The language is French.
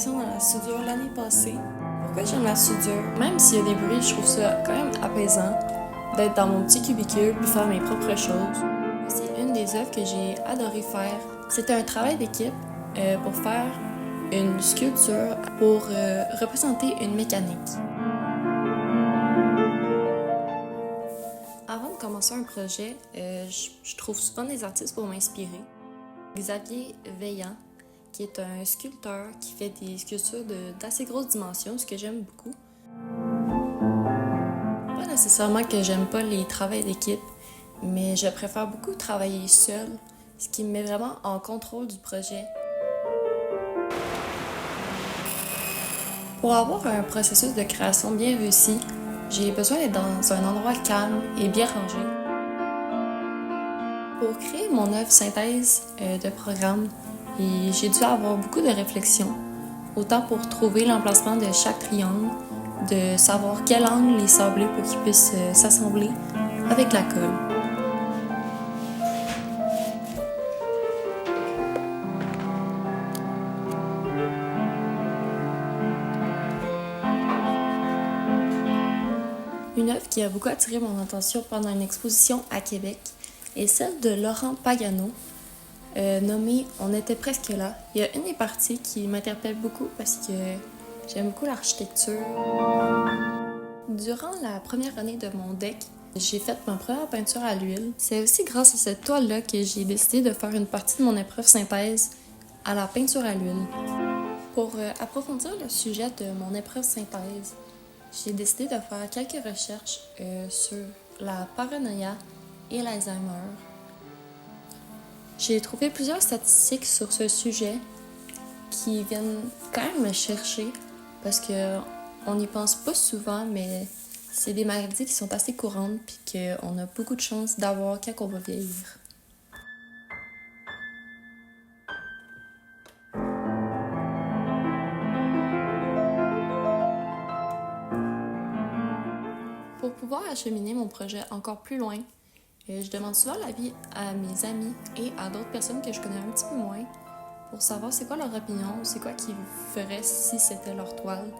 formation dans la soudure l'année passée. Pourquoi j'aime la soudure? Même s'il y a des bruits, je trouve ça quand même apaisant d'être dans mon petit cubicule puis faire mes propres choses. C'est une des œuvres que j'ai adoré faire. C'était un travail d'équipe pour faire une sculpture pour représenter une mécanique. Avant de commencer un projet, je trouve souvent des artistes pour m'inspirer. Xavier Veillant, qui est un sculpteur qui fait des sculptures d'assez grosses dimensions, ce que j'aime beaucoup. Pas nécessairement que j'aime pas les travaux d'équipe, mais je préfère beaucoup travailler seule, ce qui me met vraiment en contrôle du projet. Pour avoir un processus de création bien réussi, j'ai besoin d'être dans un endroit calme et bien rangé. Pour créer mon œuvre synthèse de programme, j'ai dû avoir beaucoup de réflexion, autant pour trouver l'emplacement de chaque triangle, de savoir quel angle les sabler pour qu'ils puissent s'assembler avec la colle. Une œuvre qui a beaucoup attiré mon attention pendant une exposition à Québec est celle de Laurent Pagano, nommée On était presque là. Il y a une des parties qui m'interpelle beaucoup parce que j'aime beaucoup l'architecture. Durant la première année de mon DEC, j'ai fait ma première peinture à l'huile. C'est aussi grâce à cette toile-là que j'ai décidé de faire une partie de mon épreuve synthèse à la peinture à l'huile. Pour approfondir le sujet de mon épreuve synthèse, j'ai décidé de faire quelques recherches sur la paranoïa et l'Alzheimer. J'ai trouvé plusieurs statistiques sur ce sujet qui viennent quand même me chercher parce qu'on n'y pense pas souvent, mais c'est des maladies qui sont assez courantes puis qu'on a beaucoup de chances d'avoir quand on va vieillir. Pour pouvoir acheminer mon projet encore plus loin, je demande souvent l'avis à mes amis et à d'autres personnes que je connais un petit peu moins pour savoir c'est quoi leur opinion, c'est quoi qu'ils feraient si c'était leur toile.